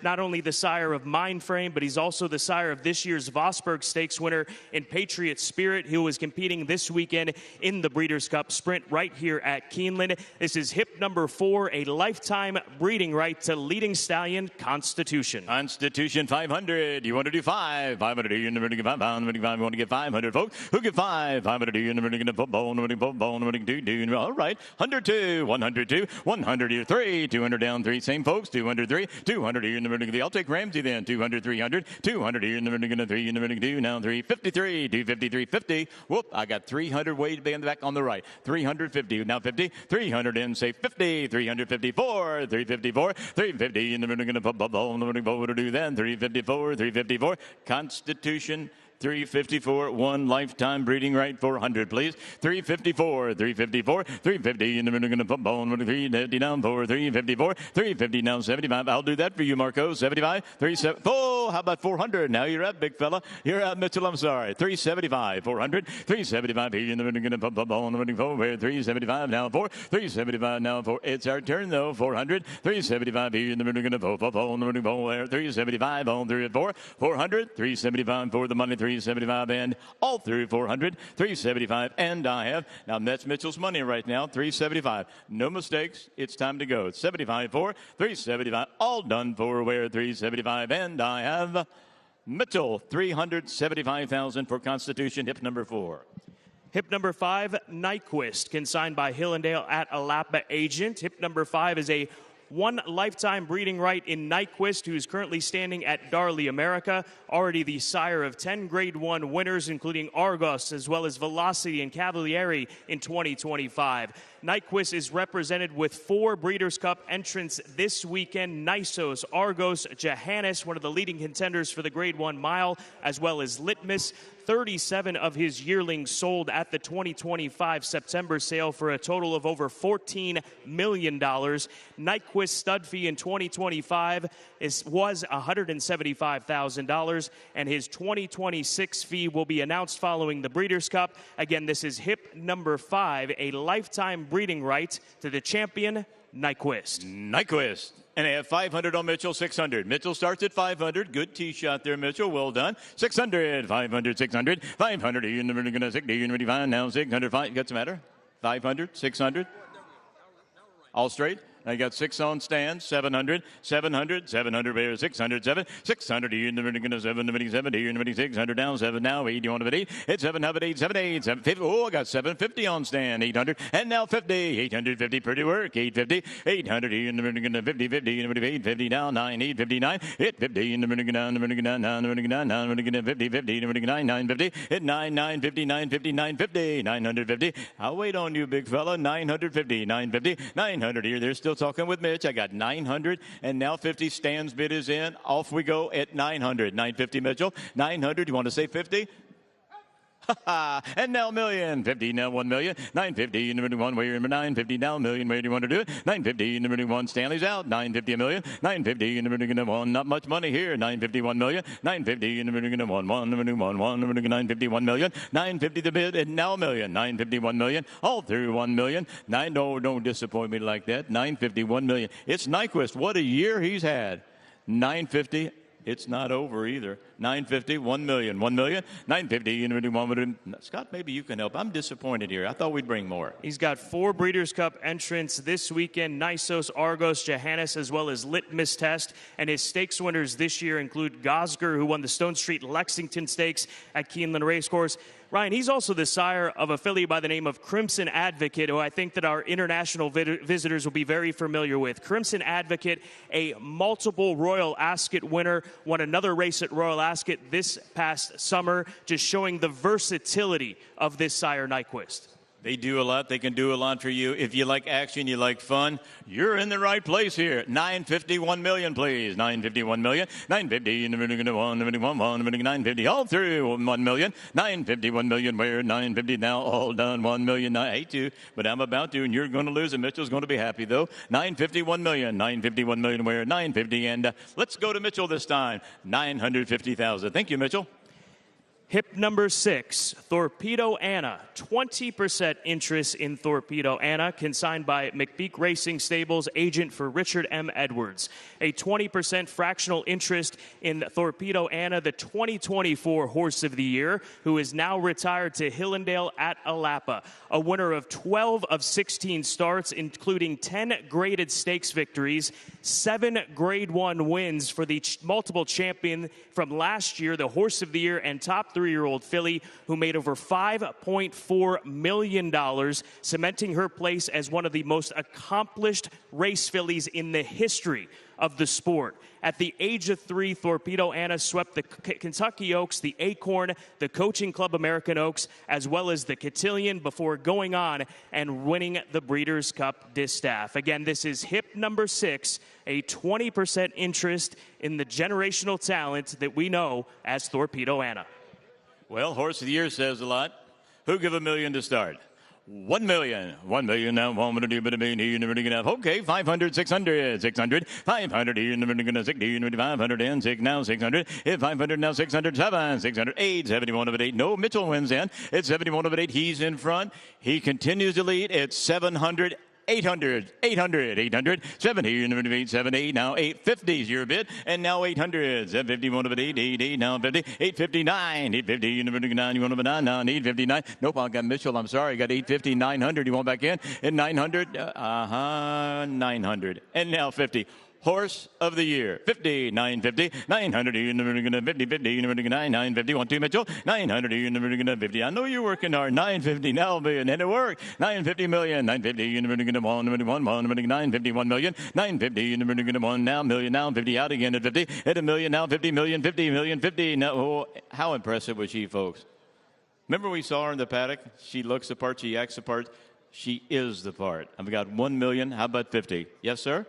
Not only the sire of Mindframe, but he's also the sire of this year's Vosburg Stakes winner in Patriot Spirit, who is competing this weekend in the Breeders' Cup Sprint right here at Keeneland. This is hip number 4, a lifetime breeding right to leading stallion Constitution. Constitution 500. You want to do 5? 500. You're never going to get 5. You want to get 500, folks? Who get 5? 500. You're never going to football. All right. 102. 102. 100. You're 3. 200 down 3. Same folks. 203. 200. You're never going to get. I'll take Ramsey then. 200. 300. 200. You're never going to 3. You're never going to do now 353. 253. 50. Whoop. I got 300 way back on the right. 350. Now 50. 300 and say 50. 354. 354. 350. You're never going to football. What to do then? 354. 354. Constitution. 354, 1 lifetime breeding right, 400, please. 354, 354, 350, and we're going to put bone with 350 down for 354, 350 now 75. I'll do that for you, Marco. 75, 37. Oh, how about 400? Now you're up, big fella. You're up, Mitchell. I'm sorry. 375, 400, 375 here, and we're going to put bone with 375 now for 375 now for. It's our turn though. 400, 375 here, and we're going to put bone with 375 on 3 and 4, 400, 375 for the money. 375 and all through 400, 375, and I have. Now, that's Mitchell's money right now, 375. No mistakes. It's time to go. 75 for 375. All done for where 375, and I have Mitchell, 375,000 for Constitution, hip number 4. Hip number 5, Nyquist, consigned by Hillendale at Alapa Agent. Hip number 5 is a 1 lifetime breeding right in Nyquist, who is currently standing at Darley America, already the sire of 10 Grade 1 winners, including Argos, as well as Velocity and Cavalieri in 2025. Nyquist is represented with 4 Breeders' Cup entrants this weekend: Nisos, Argos, Johannes, one of the leading contenders for the Grade 1 mile, as well as Litmus. 37 of his yearlings sold at the 2025 September sale for a total of over $14 million. Nyquist stud fee in 2025 was $175,000, and his 2026 fee will be announced following the Breeders' Cup. Again, this is hip number 5, a lifetime breeding right to the champion, Nyquist. Nyquist. And I have 500 on Mitchell, 600. Mitchell starts at 500. Good tee shot there, Mitchell. Well done. 600, 500, 600, 500. You're never going to 60. You're ready fine now. 600. What's the matter? 500, 600. All straight. I got 6 on stand, 700, 700, 700, bear, 600, 600, you're never going to 770, you're never 600 down, 7 now, 8, you want to 8, it's 700, 750, oh, I got 750 on stand, 800, and now 50, 850, pretty work, 850, 800, you're never going to 50, 50, you're never 850 down, 9, 859, hit 50, you're never going down, never going down, never going down, never going to 50, 50, never going 9, 950, hit 9, 950, 950, 950, 950, I'll wait on you, big fella, 950, 950, 900 here, they're still talking with Mitch. I got 900, and now 50. Stan's bid is in. Off we go at 900. 950, Mitchell. 900. You want to say 50? And now million. 50 now 1 million. 950 number 1 where number 950 now million. Where do you want to do it? 950 number 1 Stanley's out. 950 a million. 950 number 1. Not much money here. 950 1 million. 950 number 1 1 number 1 1 number 950 1 million. 950 the bid and now a million. 950 1 million. All through 1 million. Don't disappoint me like that. 950 1 million. It's Nyquist. What a year he's had. 950. It's not over either. 950, 1 million, 1 million, 950, 1 million. Scott, maybe you can help. I'm disappointed here. I thought we'd bring more. He's got 4 Breeders' Cup entrants this weekend: Nisos, Argos, Johannes, as well as Litmus Test. And his stakes winners this year include Gosger, who won the Stone Street Lexington Stakes at Keeneland Racecourse. Ryan, he's also the sire of a filly by the name of Crimson Advocate, who I think that our international visitors will be very familiar with. Crimson Advocate, a multiple Royal Ascot winner, won another race at Royal Ascot this past summer, just showing the versatility of this sire Nyquist. They do a lot. They can do a lot for you. If you like action, you like fun, you're in the right place here. 951 million, please. 951 million. 950, 950, all through 1 million. 951 million, where 950 now, all done. 1 million. I hate to, but I'm about to, and you're going to lose, and Mitchell's going to be happy, though. 951 million. 951 million, where 950, and let's go to Mitchell this time. 950,000. Thank you, Mitchell. Hip number 6, Thorpedo Anna. 20% interest in Thorpedo Anna, consigned by McBeek Racing Stables, agent for Richard M. Edwards. A 20% fractional interest in Thorpedo Anna, the 2024 Horse of the Year, who is now retired to Hillendale at Alapa. A winner of 12 of 16 starts, including 10 graded stakes victories, 7 Grade 1 wins for the multiple champion from last year, the Horse of the Year and top 3-year-old filly, who made over $5.4 million, cementing her place as one of the most accomplished race fillies in the history of the sport. At the age of 3, Thorpedo Anna swept the Kentucky Oaks, the Acorn, the Coaching Club American Oaks, as well as the Cotillion, before going on and winning the Breeders' Cup Distaff. Again, this is hip number 6, a 20% interest in the generational talent that we know as Thorpedo Anna. Well, Horse of the Year says a lot. Who give $1 million to start? 1 million. 1 million now. 1 million. You never get enough. Okay, 500, 600, 600, 500. You never get enough. 500 and 6 now. 600. 500 now. 600, 7, 600, 8, 71 of it 8. No, Mitchell wins in. It's 71 of it 8. He's in front. He continues to lead. It's 700. 800, 800, 800, 70, 70, now 850 is your bid, and now 800, 751 of it, 8, now 50, 859, 850, you want to 9, now 859. Nope, I got Mitchell, I'm sorry, I got 850, 900, you want back in, and 900, 900, and now 50. Horse of the Year, 50, 950, 900, 50, 50, 950, 1, 2, Mitchell, 900, 50. I know you're working hard, 950, now million, and it worked, 950 million, 950, 1, 950, 1 million, 950, 1, now million, now 50, out again at 50, at a million, now 50 million, 50 million, 50. Now, oh, how impressive was she, folks? Remember we saw her in the paddock? She looks the part, she acts the part, she is the part. I've got 1 million, how about 50? Yes, sir?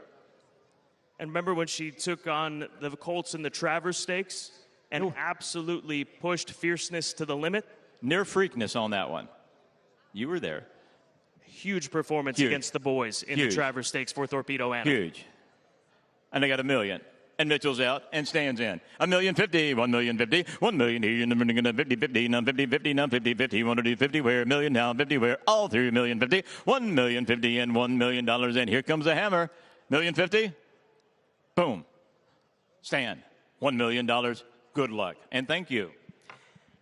And remember when she took on the Colts in the Travers Stakes and absolutely pushed fierceness to the limit? Near freakness on that one. You were there. Huge performance against the boys in the Travers Stakes for Thorpedo Anna. Huge. And they got 1 million. And Mitchell's out and stands in. 1,050,000, 1,050,000, 1 million, 50, 50, now 50, 50, now 50, 50, want to do 50, where 1 million, now 50, where all through 1,050,000, 1,050,000 and $1 million. And here comes a hammer. 1,050,000. Boom. Stand. $1 million. Good luck. And thank you.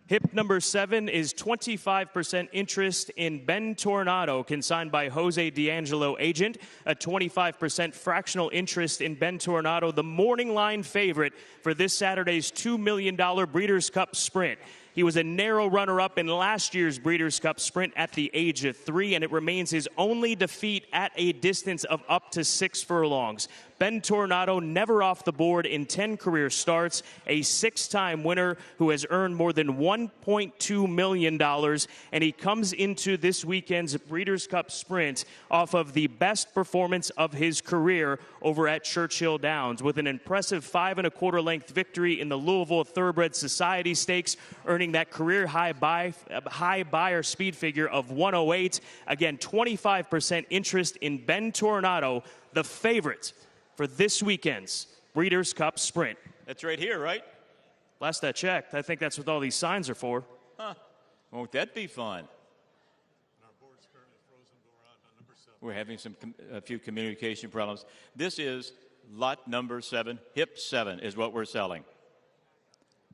Hip number 7 is 25% interest in Bentornato, consigned by Jose D'Angelo, agent. A 25% fractional interest in Bentornato, the morning line favorite for this Saturday's $2 million Breeders' Cup Sprint. He was a narrow runner-up in last year's Breeders' Cup Sprint at the age of 3, and it remains his only defeat at a distance of up to 6 furlongs. Bentornato never off the board in 10 career starts, a 6-time winner who has earned more than $1.2 million, and he comes into this weekend's Breeders' Cup Sprint off of the best performance of his career over at Churchill Downs, with an impressive 5 1/4 length victory in the Louisville Thoroughbred Society Stakes, earning that career high buyer speed figure of 108. Again, 25% interest in Bentornato, the favorite for this weekend's Breeders' Cup Sprint. That's right here, right? Last I checked, I think that's what all these signs are for. Huh. Won't that be fun? We're having a few communication problems. This is lot number 7. Hip 7 is what we're selling.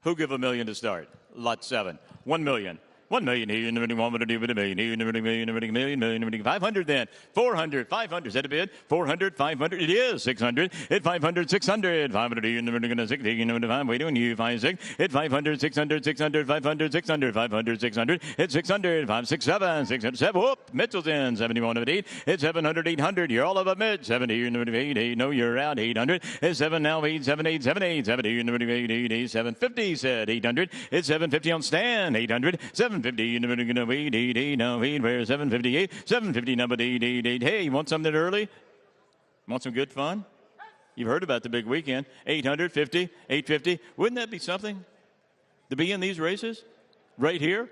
Who give $1 million to start? Lot 7. 1 million. 1 million here, and everything 1 million, here, and everything million, 500 then. 400, 500. Is that a bid? 400, 500. It is 600. At 500, 600. 500 here, and everything 60, 5. Wait on you, 5, 6. At 500, 600, 600, 500, 600, 500, 600. At 600, 5, 6, 7, 6, 7. Whoop, Mitchell's in. 71 of 8. At 700, 800. You're all over Mitch. 70 here, and everything 8. No, you're out. 800. At 7 now, 8, 7, 8, 7, 8. 70 here, and everything 8, 8, 8. 750 said 800. At 750 on stand. 800. 750 in the middle, gonna wait, 8, now wait, where's 758? 750 number 8. Hey, you want something early? Want some good fun? You've heard about the big weekend. 850, 850. Wouldn't that be something to be in these races right here?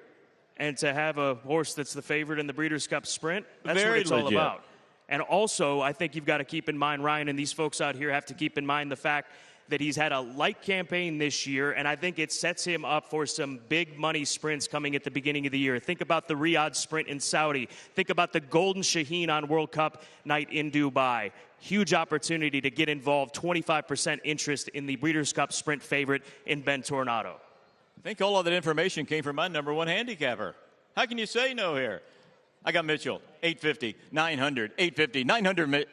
And to have a horse that's the favorite in the Breeders' Cup Sprint, that's Very what it's all legit. about. And also, I think you've got to keep in mind, Ryan, and these folks out here have to keep in mind the fact that he's had a light campaign this year, and I think it sets him up for some big money sprints coming at the beginning of the year. Think about the Riyadh Sprint in Saudi. Think about the Golden Shaheen on World Cup night in Dubai. Huge opportunity to get involved, 25% interest in the Breeders' Cup Sprint favorite in Bentornato. I think all of that information came from my number one handicapper. How can you say no here? I got Mitchell, 850, 900, 850, 900,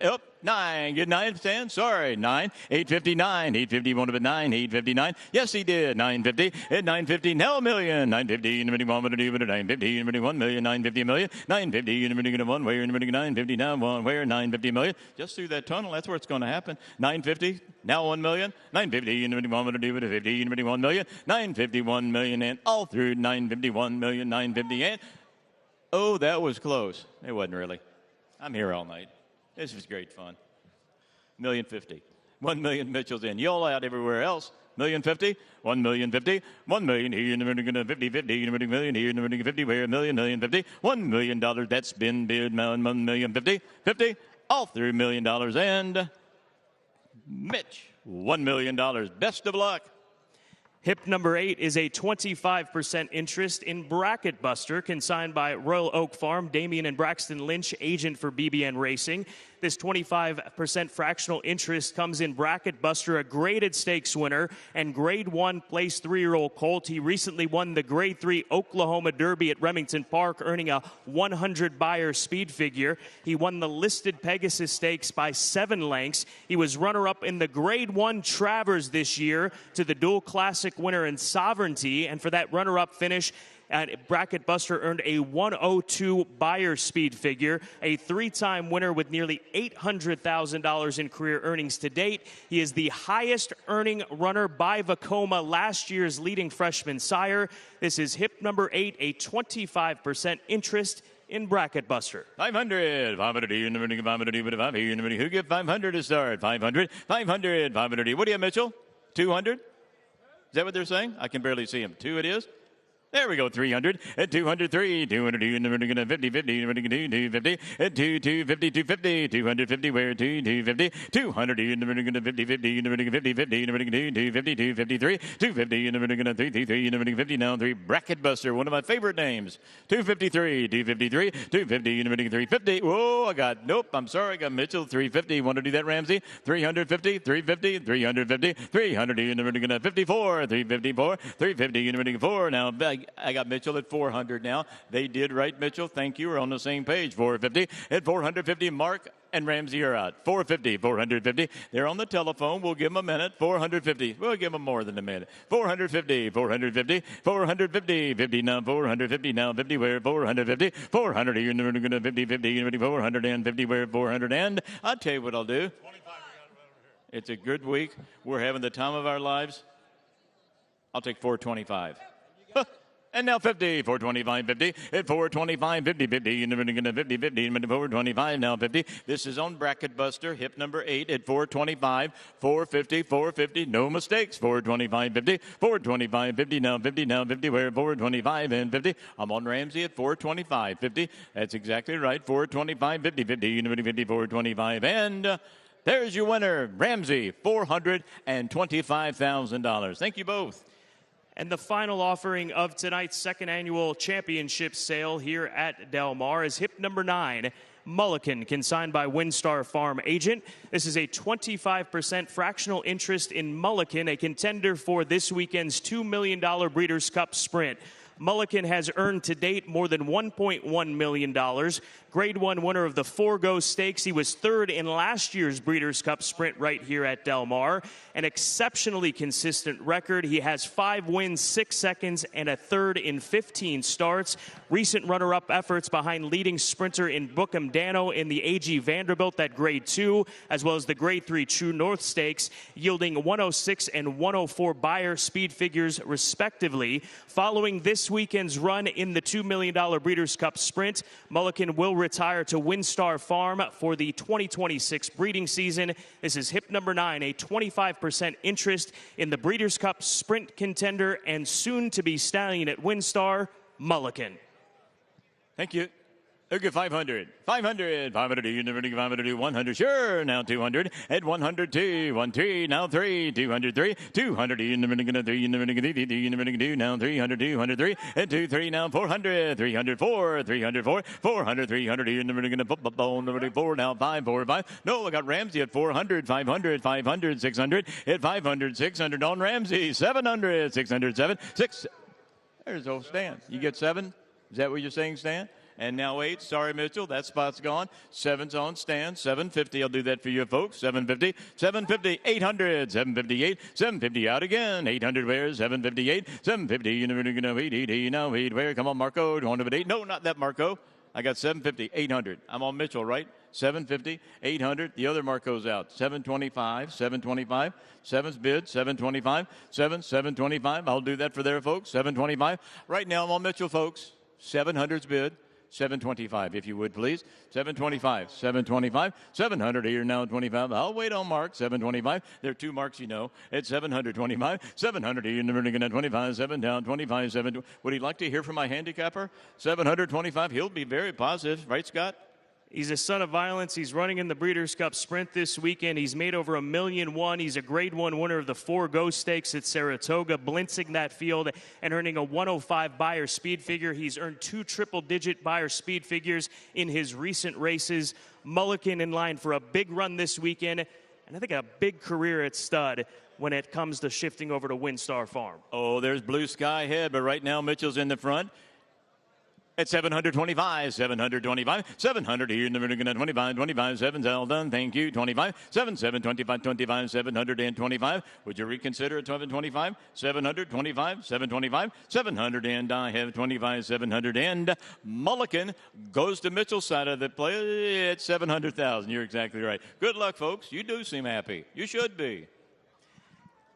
9, get 9, 10, sorry, 9, 859, 850, one of it, 9, 859, yes, he did, 950, at 950, now $1 million, 950, 950, 1 million, 950 million, 950, 1, where, 950, now 1, where, 950 million, just through that tunnel, that's where it's going to happen, 950, now 1 million, 950, 50, 1 million, 951 million, and all through 951 million, 950, and oh, that was close. It wasn't really. I'm here all night. This was great fun. $1,050,000. 1 million Mitchell's in. Y'all out everywhere else. $1,050,000. 1,050,000. 1 million here in the 50, 50, million here in the 50, where $1,050,000. $1 million. That's been bid. 1 million 50, 50. All through $1 million. And Mitch, $1 million. Best of luck. Hip number 8 is a 25% interest in Bracket Buster, consigned by Royal Oak Farm, Damian and Braxton Lynch, agent for BBN Racing. This 25% fractional interest comes in Bracket Buster, a graded stakes winner, and Grade 1 place 3-year-old colt. He recently won the Grade 3 Oklahoma Derby at Remington Park, earning a 100 Beyer speed figure. He won the listed Pegasus Stakes by 7 lengths. He was runner-up in the Grade 1 Travers this year to the Dual Classic winner in Sovereignty, and for that runner-up finish, Bracket Buster earned a 102 Beyer speed figure, a 3-time winner with nearly $800,000 in career earnings to date. He is the highest earning runner by Vacoma, last year's leading freshman sire. This is hip number 8, a 25% interest in Bracket Buster. 500, 500, 500, who give 500 to start? 500, 500, 500. What do you have, Mitchell? 200? Is that what they're saying? I can barely see him. 2 it is? There we go, 300, at 203, 200, 50, 50, 250, at 250, 250, 250, where 250, 200, 50, 50, 50, 50, 250, 253, 250, 3, 50, now 3, Bracket Buster, one of my favorite names, 253, 253, 250, 350, whoa, I got, nope, I'm sorry, I got Mitchell, 350, want to do that, Ramsey, 350, 350, 350, 300, 54, 354, 350, 4, now, I got Mitchell at 400 now. They did right, Mitchell. Thank you. We're on the same page. 450. At 450, Mark and Ramsey are out. 450, 450. They're on the telephone. We'll give them a minute. 450. We'll give them more than a minute. 450, 450, 450, 50 now, 450 now, 50 where 450, 400 you're going to 50, 50, 400 and 50 where 400 and I'll tell you what I'll do. It's a good week. We're having the time of our lives. I'll take 425. And now 50, 425, 50, at 425, 50, 50, 50, 50, 425, now 50. This is on Bracket Buster, hip number 8 at 425, 450, 450, no mistakes, 425, 50, 425, 50, now 50, where 425 and 50. I'm on Ramsey at 425, 50. That's exactly right, 425, 50, 50, 50, 425, and there's your winner, Ramsey, $425,000. Thank you both. And the final offering of tonight's second annual championship sale here at Del Mar is hip number 9, Mullikin, consigned by Windstar Farm Agent. This is a 25% fractional interest in Mullikin, a contender for this weekend's $2 million Breeders' Cup Sprint. Mullikin has earned to date more than $1.1 million. Grade 1 winner of the Forgo Stakes. He was third in last year's Breeders' Cup Sprint right here at Del Mar. An exceptionally consistent record. He has 5 wins, 6 seconds, and a third in 15 starts. Recent runner-up efforts behind leading sprinter in Bookham Dano in the A.G. Vanderbilt at Grade 2, as well as the Grade 3 True North Stakes, yielding 106 and 104 Beyer speed figures, respectively. Following this weekend's run in the $2 million Breeders' Cup Sprint, Mullikin will retire to Windstar Farm for the 2026 breeding season. This is hip number 9, a 25% interest in the Breeders' Cup Sprint contender and soon-to-be stallion at Windstar, Mullikin. Thank you. Okay, 500. 500. 500. You never do 500. 100. Sure. Now 200. At 102. 1-3. Now 3. 203. 200. You never gonna 3. You never gonna do. You never gonna do. Now 300. 203. At 2-3. Now 400. 304. 304. 400. 300. You never gonna put bone. 4. Now 5. 4. 5. No, I got Ramsey at 400. 500. 500. 600. At 500. 600 on Ramsey. 700. 607. 6. There's old Stan. You get 7? Is that what you're saying, Stan? And now 8. Sorry, Mitchell. That spot's gone. 7's on Stan. 750. I'll do that for you, folks. 750. 750. 800. 758. 750 out again. 800 where? 758. 750. You never going to 8. Now 8 where? Come on, Marco. 108. No, not that Marco. I got 750. 800. I'm on Mitchell, right? 750. 800. The other Marco's out. 725. 725. 7's bid. 725. 7. 725. I'll do that for there, folks. 725. Right now, I'm on Mitchell, folks. 700's bid. 725, if you would, please. 725, 725, 700 here now, 25. I'll wait on Mark, 725. There are 2 marks, you know. It's 725, 700 here, never going to 25, 7 down, 25, 7. Would he like to hear from my handicapper? 725, he'll be very positive. Right, Scott? He's a son of violence. He's running in the Breeders' Cup Sprint this weekend. He's made over $1.1 million. He's a Grade 1 winner of the Forgo Stakes at Saratoga, blitzing that field and earning a 105 Beyer speed figure. He's earned 2 triple-digit Beyer speed figures in his recent races. Mullikin in line for a big run this weekend, and I think a big career at stud when it comes to shifting over to Windstar Farm. Oh, there's blue sky ahead, but right now Mitchell's in the front. At 725, 725, 700 here, never going to 25, 25, 7's all done, thank you, 25, 7, 725, 25, 725. Would you reconsider at 725? 725, 725, 700, and I have 25, 700, and Mullikin goes to Mitchell's side of the play at 700,000. You're exactly right. Good luck, folks. You do seem happy. You should be.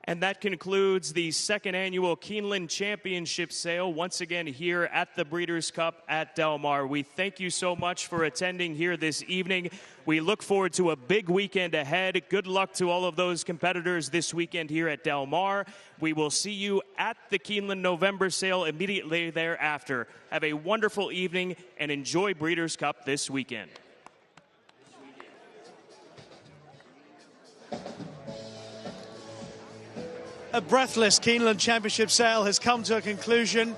And that concludes the second annual Keeneland Championship Sale, once again here at the Breeders' Cup at Del Mar. We thank you so much for attending here this evening. We look forward to a big weekend ahead. Good luck to all of those competitors this weekend here at Del Mar. We will see you at the Keeneland November Sale immediately thereafter. Have a wonderful evening and enjoy Breeders' Cup this weekend. A breathless Keeneland Championship Sale has come to a conclusion.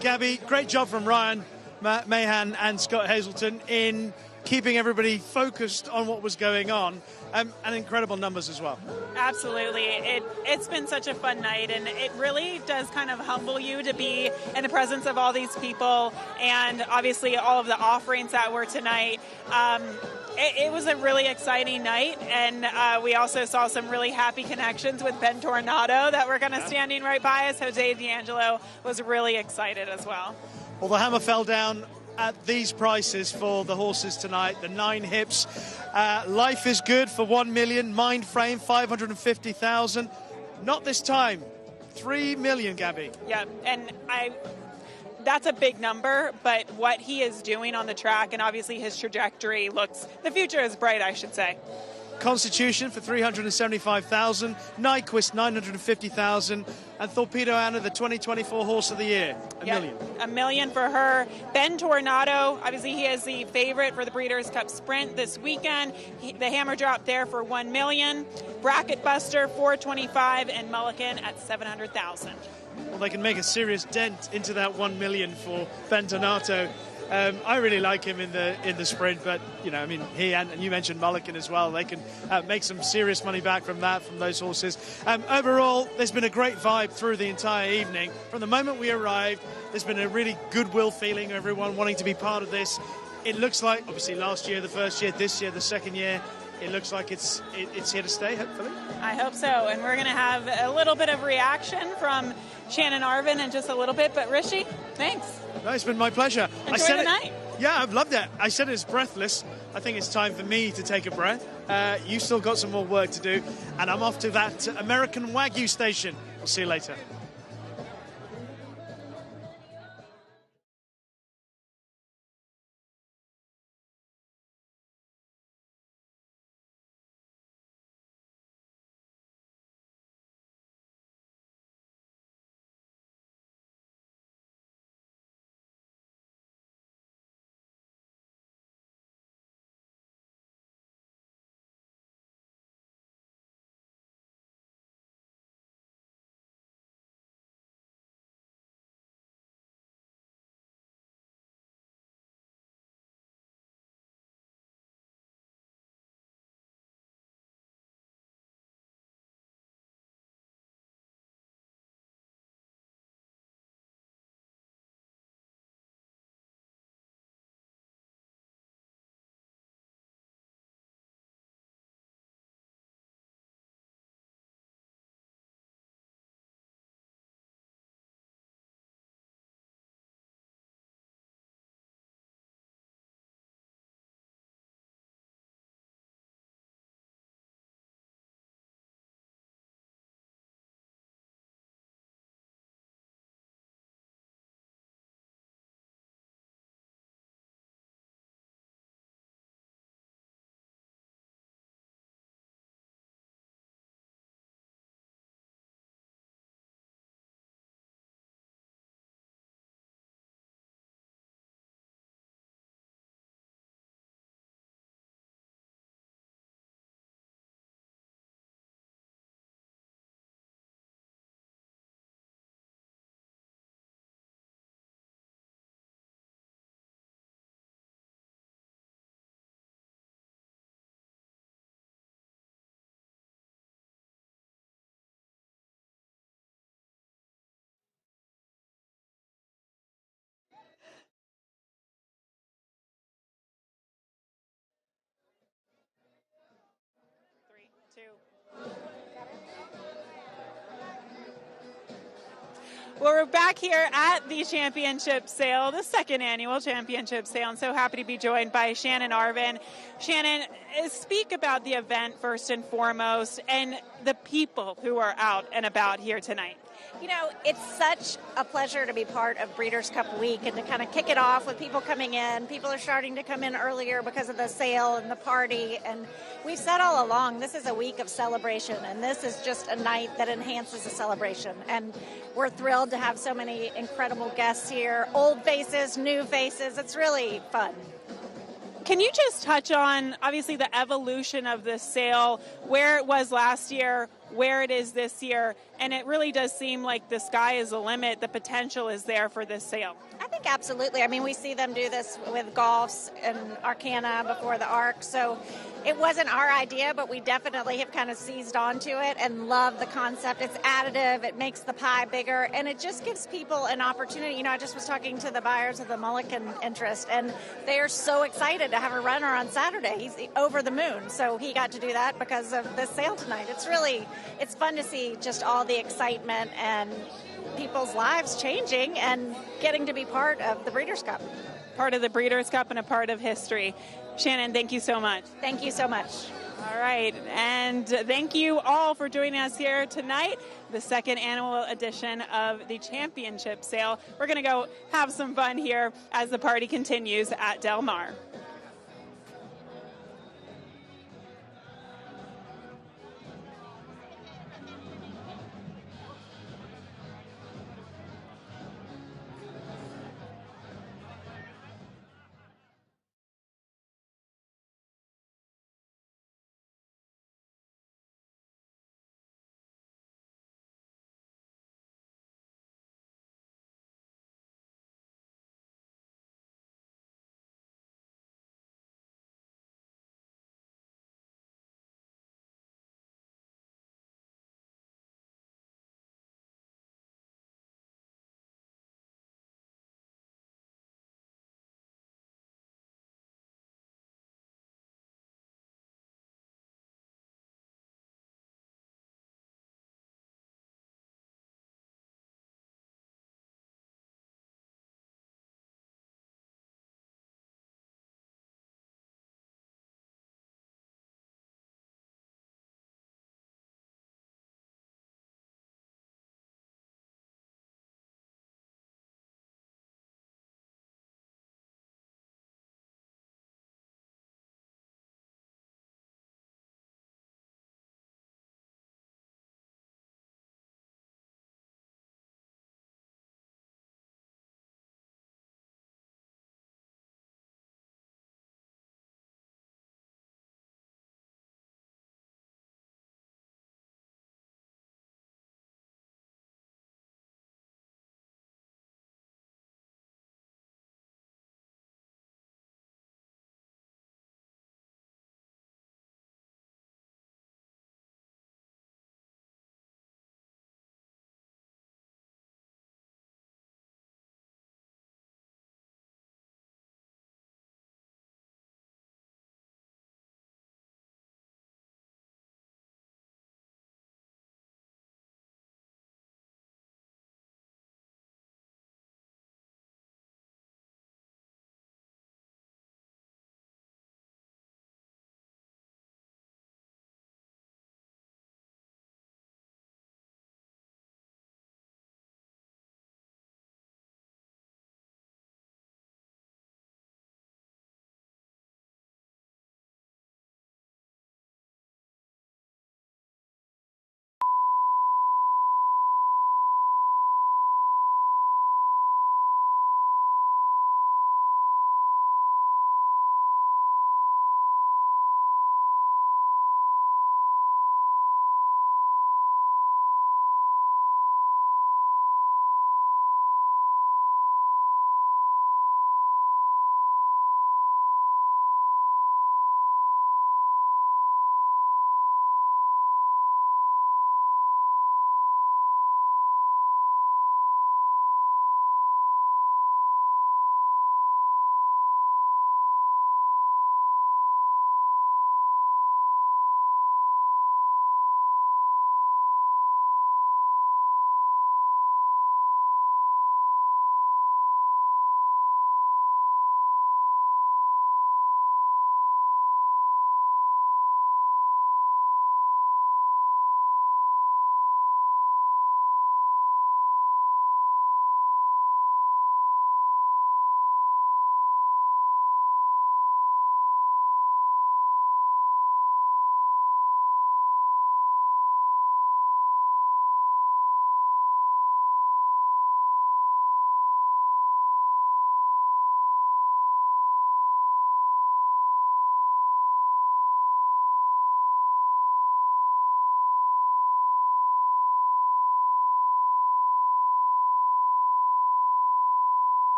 Gabby, great job from Ryan Mahan and Scott Hazelton in keeping everybody focused on what was going on, and incredible numbers as well. Absolutely. It's been such a fun night, and it really does kind of humble you to be in the presence of all these people and obviously all of the offerings that were tonight. It was a really exciting night, and we also saw some really happy connections with Bentornato that were kind of standing right by us. Jose D'Angelo was really excited as well. Well, the hammer fell down at these prices for the horses tonight. The 9 hips. Life is Good for $1 million. Mindframe, $550,000. Not this time. $3 million, Gabby. Yeah, and that's a big number, but what he is doing on the track and obviously his trajectory the future is bright, I should say. Constitution for $375,000, Nyquist $950,000, and Thorpedo Anna, the 2024 Horse of the Year, $1 million. $1 million for her. Bentornato, obviously he is the favorite for the Breeders' Cup Sprint this weekend. The hammer drop there for $1 million. Bracket Buster $425,000, and Mullikin at $700,000. Well, they can make a serious dent into that $1 million for Bentornato. I really like him in the sprint, but I mean, he and you mentioned Mullikin as well. They can make some serious money back from those horses. Overall, there's been a great vibe through the entire evening. From the moment we arrived, there's been a really goodwill feeling, everyone wanting to be part of this. It looks like, obviously, last year, the first year, this year, the second year, it looks like it's here to stay, hopefully. I hope so. And we're going to have a little bit of reaction from Shannon Arvin in just a little bit. But Rishi, thanks. No, it's been my pleasure. Enjoy the night. Yeah, I've loved it. I said it's breathless. I think it's time for me to take a breath. You still got some more work to do. And I'm off to that American Wagyu station. We'll see you later. Well, we're back here at the championship sale, the second annual championship sale. I'm so happy to be joined by Shannon Arvin. Shannon, speak about the event first and foremost and the people who are out and about here tonight. It's such a pleasure to be part of Breeders' Cup Week and to kind of kick it off with people coming in. People are starting to come in earlier because of the sale and the party. And we've said all along, this is a week of celebration, and this is just a night that enhances the celebration. And we're thrilled to have so many incredible guests here, old faces, new faces. It's really fun. Can you just touch on, obviously, the evolution of this sale, where it was last year, where it is this year, and it really does seem like the sky is the limit. The potential is there for this sale. I think absolutely. I mean, we see them do this with golfs and Arcana before the Arc, so it wasn't our idea, but we definitely have kind of seized onto it and love the concept. It's additive, it makes the pie bigger, and it just gives people an opportunity. I just was talking to the buyers of the Mullikin interest, and they are so excited to have a runner on Saturday. He's over the moon, so he got to do that because of this sale tonight. It's fun to see just all the excitement and people's lives changing and getting to be part of the Breeders' Cup. Part of the Breeders' Cup and a part of history. Shannon, thank you so much. Thank you so much. All right, and thank you all for joining us here tonight, the second annual edition of the championship sale. We're going to go have some fun here as the party continues at Del Mar.